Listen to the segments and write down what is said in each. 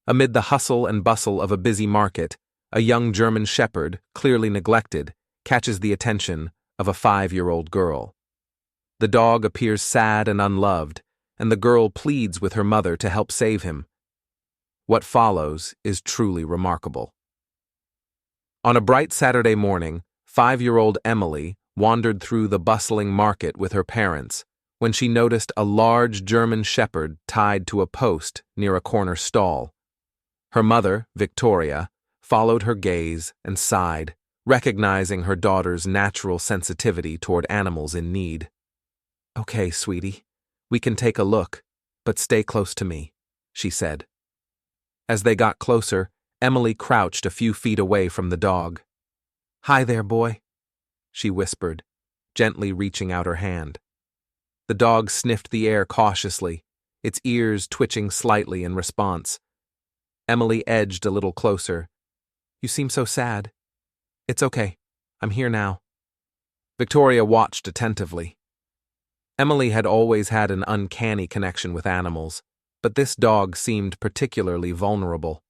Amid the hustle and bustle of a busy market, a young German shepherd, clearly neglected, catches the attention of a 5-year-old girl. The dog appears sad and unloved, and the girl pleads with her mother to help save him. What follows is truly remarkable. On a bright Saturday morning, 5-year-old Emily wandered through the bustling market with her parents when she noticed a large German shepherd tied to a post near a corner stall. Her mother, Victoria, followed her gaze and sighed, recognizing her daughter's natural sensitivity toward animals in need. "Okay, sweetie, we can take a look, but stay close to me," she said. As they got closer, Emily crouched a few feet away from the dog. "Hi there, boy," she whispered, gently reaching out her hand. The dog sniffed the air cautiously, its ears twitching slightly in response. Emily edged a little closer. "You seem so sad." "It's okay. I'm here now." Victoria watched attentively. Emily had always had an uncanny connection with animals, but this dog seemed particularly vulnerable.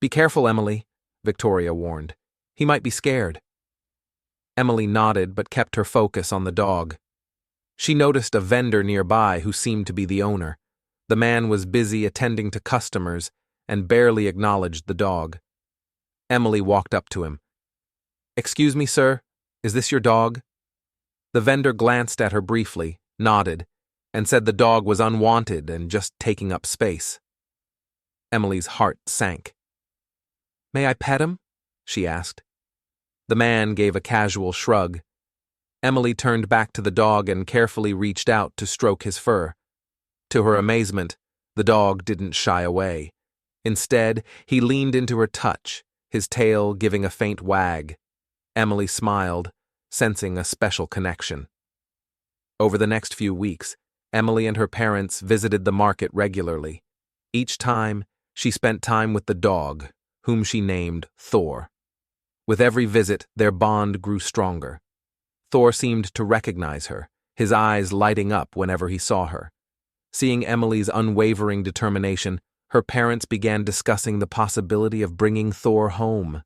"Be careful, Emily," Victoria warned. "He might be scared." Emily nodded but kept her focus on the dog. She noticed a vendor nearby who seemed to be the owner. The man was busy attending to customers and barely acknowledged the dog. Emily walked up to him. "Excuse me, sir, is this your dog?" The vendor glanced at her briefly, nodded, and said the dog was unwanted and just taking up space. Emily's heart sank. "May I pet him?" she asked. The man gave a casual shrug. Emily turned back to the dog and carefully reached out to stroke his fur. To her amazement, the dog didn't shy away. Instead, he leaned into her touch, his tail giving a faint wag. Emily smiled, sensing a special connection. Over the next few weeks, Emily and her parents visited the market regularly. Each time, she spent time with the dog, whom she named Thor. With every visit, their bond grew stronger. Thor seemed to recognize her, his eyes lighting up whenever he saw her. Seeing Emily's unwavering determination, her parents began discussing the possibility of bringing Thor home.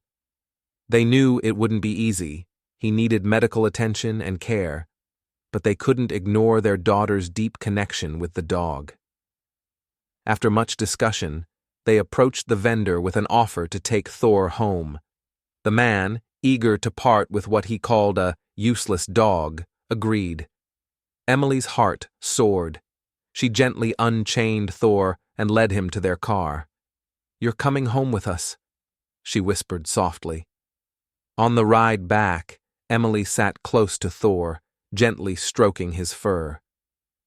They knew it wouldn't be easy. He needed medical attention and care, but they couldn't ignore their daughter's deep connection with the dog. After much discussion, they approached the vendor with an offer to take Thor home. The man, eager to part with what he called a useless dog, agreed. Emily's heart soared. She gently unchained Thor and led him to their car. "You're coming home with us," she whispered softly. On the ride back, Emily sat close to Thor, gently stroking his fur.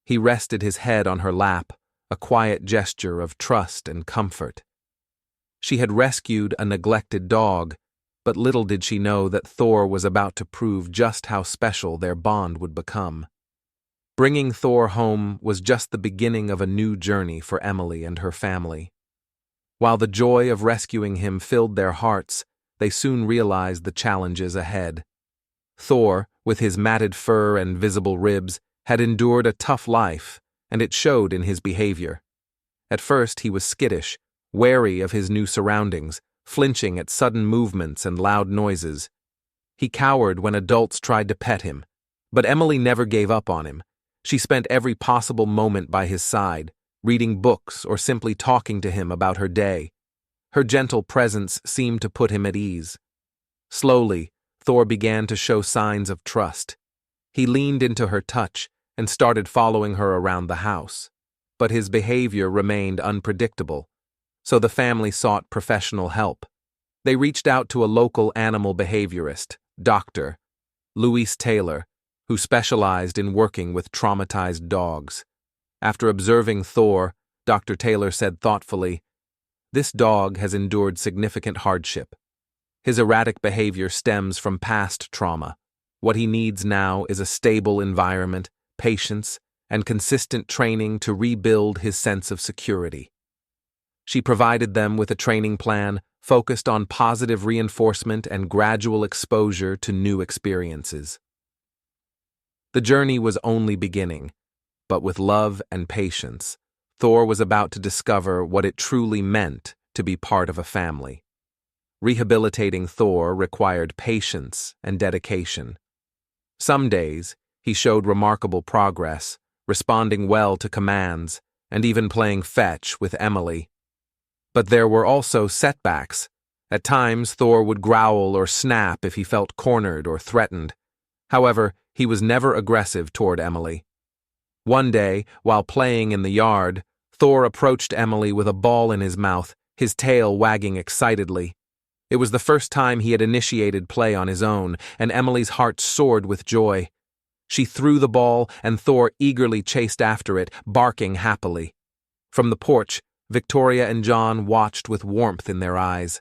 He rested his head on her lap, a quiet gesture of trust and comfort. She had rescued a neglected dog, but little did she know that Thor was about to prove just how special their bond would become. Bringing Thor home was just the beginning of a new journey for Emily and her family. While the joy of rescuing him filled their hearts, they soon realized the challenges ahead. Thor, with his matted fur and visible ribs, had endured a tough life, and it showed in his behavior. At first he was skittish, wary of his new surroundings, flinching at sudden movements and loud noises. He cowered when adults tried to pet him, but Emily never gave up on him. She spent every possible moment by his side, reading books or simply talking to him about her day. Her gentle presence seemed to put him at ease. Slowly, Thor began to show signs of trust. He leaned into her touch and started following her around the house. But his behavior remained unpredictable, so the family sought professional help. They reached out to a local animal behaviorist, Dr. Louise Taylor, who specialized in working with traumatized dogs. After observing Thor, Dr. Taylor said thoughtfully, "This dog has endured significant hardship. His erratic behavior stems from past trauma. What he needs now is a stable environment, patience, and consistent training to rebuild his sense of security." She provided them with a training plan focused on positive reinforcement and gradual exposure to new experiences. The journey was only beginning, but with love and patience, Thor was about to discover what it truly meant to be part of a family. Rehabilitating Thor required patience and dedication. Some days, he showed remarkable progress, responding well to commands, and even playing fetch with Emily. But there were also setbacks. At times, Thor would growl or snap if he felt cornered or threatened. However, he was never aggressive toward Emily. One day, while playing in the yard, Thor approached Emily with a ball in his mouth, his tail wagging excitedly. It was the first time he had initiated play on his own, and Emily's heart soared with joy. She threw the ball, and Thor eagerly chased after it, barking happily. From the porch, Victoria and John watched with warmth in their eyes.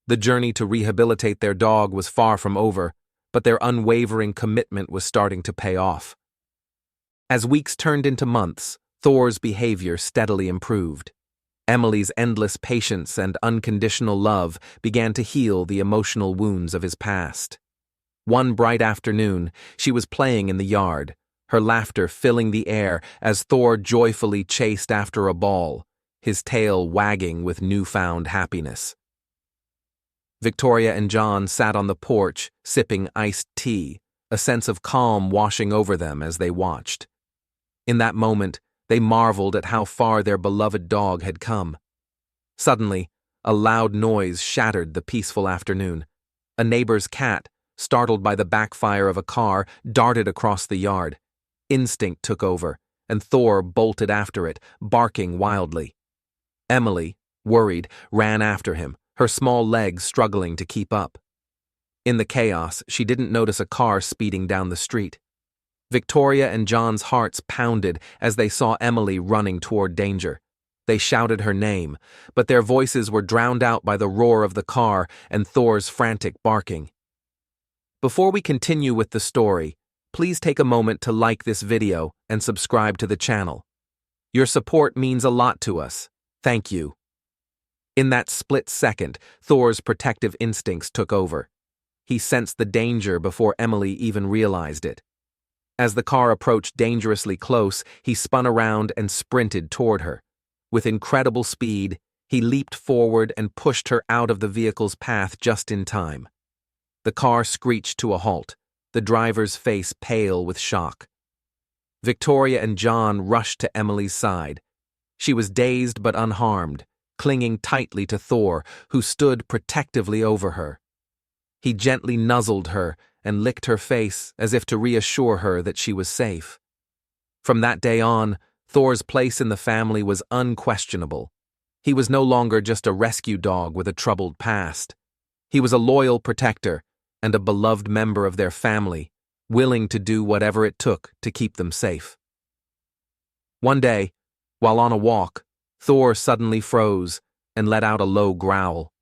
The journey to rehabilitate their dog was far from over, but their unwavering commitment was starting to pay off. As weeks turned into months, Thor's behavior steadily improved. Emily's endless patience and unconditional love began to heal the emotional wounds of his past. One bright afternoon, she was playing in the yard, her laughter filling the air as Thor joyfully chased after a ball, his tail wagging with newfound happiness. Victoria and John sat on the porch, sipping iced tea, a sense of calm washing over them as they watched. In that moment, they marveled at how far their beloved dog had come. Suddenly, a loud noise shattered the peaceful afternoon. A neighbor's cat, startled by the backfire of a car, darted across the yard. Instinct took over, and Thor bolted after it, barking wildly. Emily, worried, ran after him, her small legs struggling to keep up. In the chaos, she didn't notice a car speeding down the street. Victoria and John's hearts pounded as they saw Emily running toward danger. They shouted her name, but their voices were drowned out by the roar of the car and Thor's frantic barking. Before we continue with the story, please take a moment to like this video and subscribe to the channel. Your support means a lot to us. Thank you. In that split second, Thor's protective instincts took over. He sensed the danger before Emily even realized it. As the car approached dangerously close, he spun around and sprinted toward her. With incredible speed, he leaped forward and pushed her out of the vehicle's path just in time. The car screeched to a halt, the driver's face pale with shock. Victoria and John rushed to Emily's side. She was dazed but unharmed, clinging tightly to Thor, who stood protectively over her. He gently nuzzled her and licked her face as if to reassure her that she was safe. From that day on, Thor's place in the family was unquestionable. He was no longer just a rescue dog with a troubled past. He was a loyal protector and a beloved member of their family, willing to do whatever it took to keep them safe. One day, while on a walk, Thor suddenly froze and let out a low growl.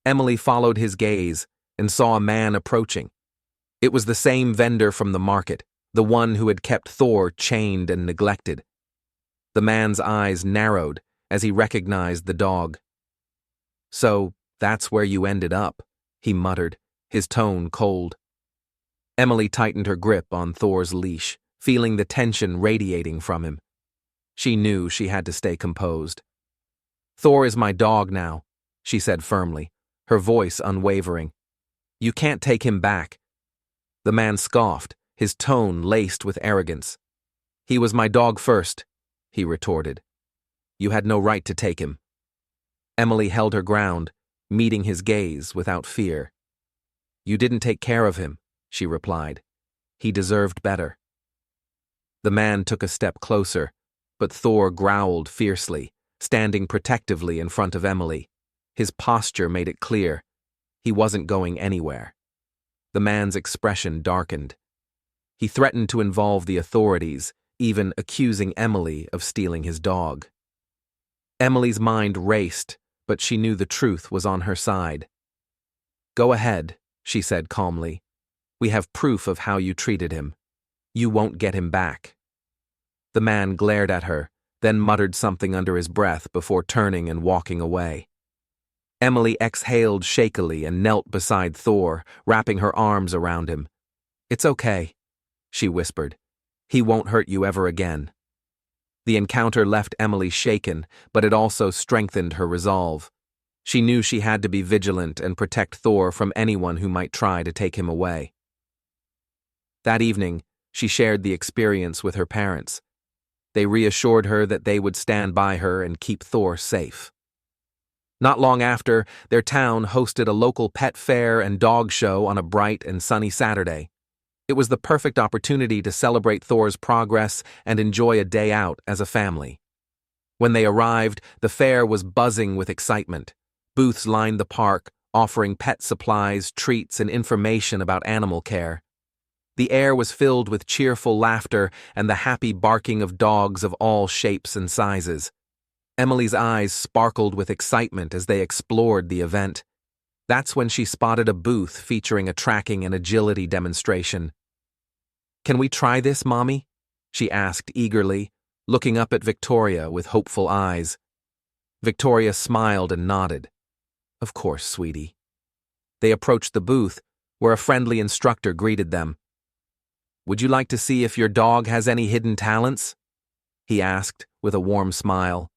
Emily followed his gaze and saw a man approaching. It was the same vendor from the market, the one who had kept Thor chained and neglected. The man's eyes narrowed as he recognized the dog. "So, that's where you ended up," he muttered, his tone cold. Emily tightened her grip on Thor's leash, feeling the tension radiating from him. She knew she had to stay composed. "Thor is my dog now," she said firmly, her voice unwavering. "You can't take him back." The man scoffed, his tone laced with arrogance. "He was my dog first," he retorted. "You had no right to take him." Emily held her ground, meeting his gaze without fear. "You didn't take care of him," she replied. "He deserved better." The man took a step closer, but Thor growled fiercely, standing protectively in front of Emily. His posture made it clear. He wasn't going anywhere. The man's expression darkened. He threatened to involve the authorities, even accusing Emily of stealing his dog. Emily's mind raced, but she knew the truth was on her side. "Go ahead," she said calmly. "We have proof of how you treated him. You won't get him back." The man glared at her, then muttered something under his breath before turning and walking away. Emily exhaled shakily and knelt beside Thor, wrapping her arms around him. "It's okay," she whispered. "He won't hurt you ever again." The encounter left Emily shaken, but it also strengthened her resolve. She knew she had to be vigilant and protect Thor from anyone who might try to take him away. That evening, she shared the experience with her parents. They reassured her that they would stand by her and keep Thor safe. Not long after, their town hosted a local pet fair and dog show on a bright and sunny Saturday. It was the perfect opportunity to celebrate Thor's progress and enjoy a day out as a family. When they arrived, the fair was buzzing with excitement. Booths lined the park, offering pet supplies, treats, and information about animal care. The air was filled with cheerful laughter and the happy barking of dogs of all shapes and sizes. Emily's eyes sparkled with excitement as they explored the event. That's when she spotted a booth featuring a tracking and agility demonstration. "Can we try this, Mommy?" she asked eagerly, looking up at Victoria with hopeful eyes. Victoria smiled and nodded. "Of course, sweetie." They approached the booth, where a friendly instructor greeted them. "Would you like to see if your dog has any hidden talents?" he asked with a warm smile.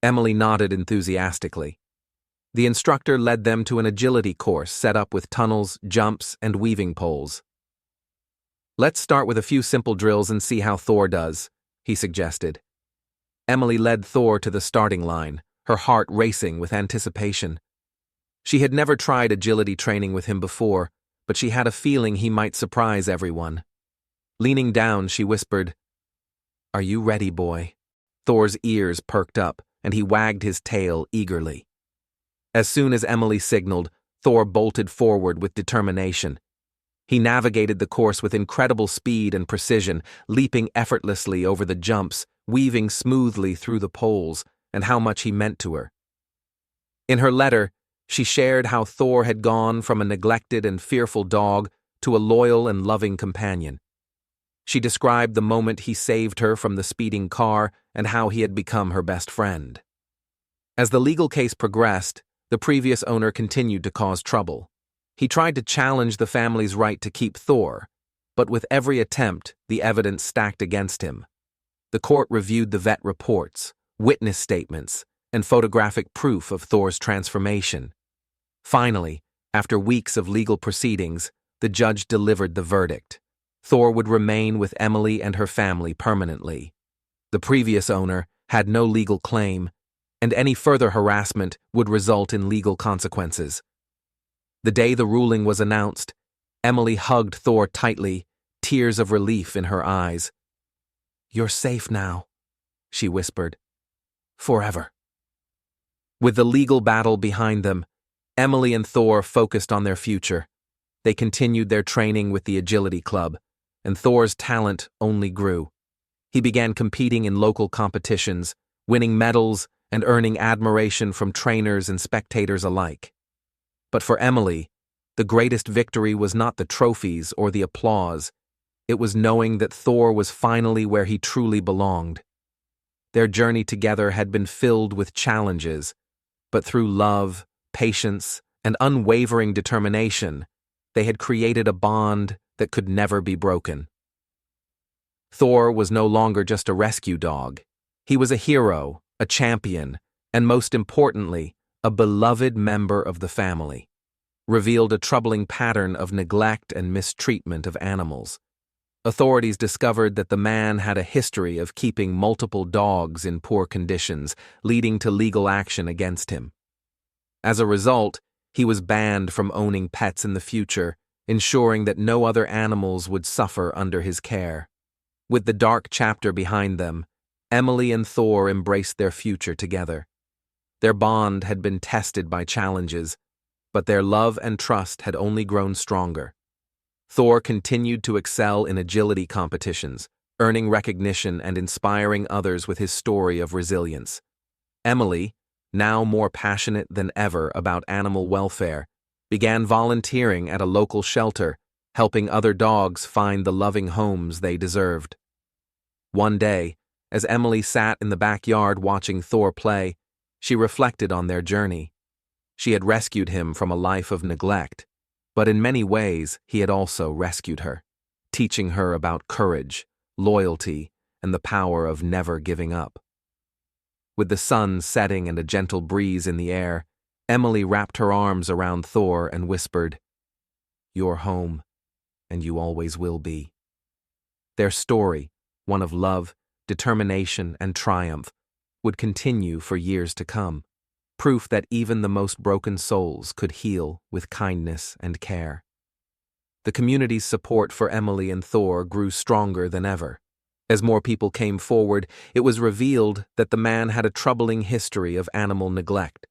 Emily nodded enthusiastically. The instructor led them to an agility course set up with tunnels, jumps, and weaving poles. "Let's start with a few simple drills and see how Thor does," he suggested. Emily led Thor to the starting line, her heart racing with anticipation. She had never tried agility training with him before, but she had a feeling he might surprise everyone. Leaning down, she whispered, "Are you ready, boy?" Thor's ears perked up, and he wagged his tail eagerly. As soon as Emily signaled, Thor bolted forward with determination. He navigated the course with incredible speed and precision, leaping effortlessly over the jumps, weaving smoothly through the poles, and how much he meant to her. In her letter, she shared how Thor had gone from a neglected and fearful dog to a loyal and loving companion. She described the moment he saved her from the speeding car and how he had become her best friend. As the legal case progressed, the previous owner continued to cause trouble. He tried to challenge the family's right to keep Thor, but with every attempt, the evidence stacked against him. The court reviewed the vet reports, witness statements, and photographic proof of Thor's transformation. Finally, after weeks of legal proceedings, the judge delivered the verdict. Thor would remain with Emily and her family permanently. The previous owner had no legal claim, and any further harassment would result in legal consequences. The day the ruling was announced, Emily hugged Thor tightly, tears of relief in her eyes. "You're safe now," she whispered. "Forever." With the legal battle behind them, Emily and Thor focused on their future. They continued their training with the Agility Club, and Thor's talent only grew. He began competing in local competitions, winning medals and earning admiration from trainers and spectators alike. But for Emily, the greatest victory was not the trophies or the applause. It was knowing that Thor was finally where he truly belonged. Their journey together had been filled with challenges, but through love, patience, and unwavering determination, they had created a bond that could never be broken. Thor was no longer just a rescue dog. He was a hero, a champion, and most importantly, a beloved member of the family. Revealed a troubling pattern of neglect and mistreatment of animals. Authorities discovered that the man had a history of keeping multiple dogs in poor conditions, leading to legal action against him. As a result, he was banned from owning pets in the future, ensuring that no other animals would suffer under his care. With the dark chapter behind them, Emily and Thor embraced their future together. Their bond had been tested by challenges, but their love and trust had only grown stronger. Thor continued to excel in agility competitions, earning recognition and inspiring others with his story of resilience. Emily, now more passionate than ever about animal welfare, began volunteering at a local shelter, helping other dogs find the loving homes they deserved. One day, as Emily sat in the backyard watching Thor play, she reflected on their journey. She had rescued him from a life of neglect, but in many ways he had also rescued her, teaching her about courage, loyalty, and the power of never giving up. With the sun setting and a gentle breeze in the air, Emily wrapped her arms around Thor and whispered, "You're home, and you always will be." Their story, one of love, determination, and triumph, would continue for years to come, proof that even the most broken souls could heal with kindness and care. The community's support for Emily and Thor grew stronger than ever. As more people came forward, it was revealed that the man had a troubling history of animal neglect.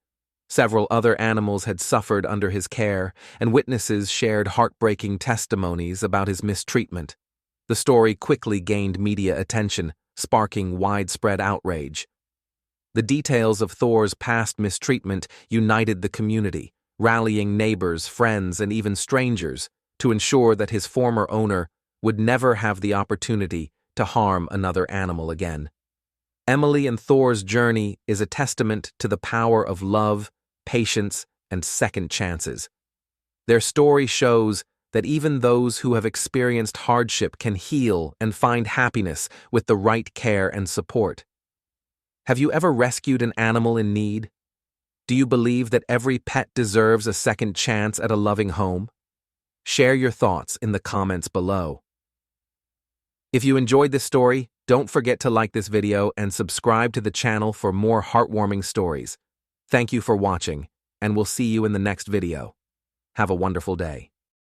Several other animals had suffered under his care, and witnesses shared heartbreaking testimonies about his mistreatment. The story quickly gained media attention, sparking widespread outrage. The details of Thor's past mistreatment united the community, rallying neighbors, friends, and even strangers to ensure that his former owner would never have the opportunity to harm another animal again. Emily and Thor's journey is a testament to the power of love, patience, and second chances. Their story shows that even those who have experienced hardship can heal and find happiness with the right care and support. Have you ever rescued an animal in need? Do you believe that every pet deserves a second chance at a loving home? Share your thoughts in the comments below. If you enjoyed this story, don't forget to like this video and subscribe to the channel for more heartwarming stories. Thank you for watching, and we'll see you in the next video. Have a wonderful day.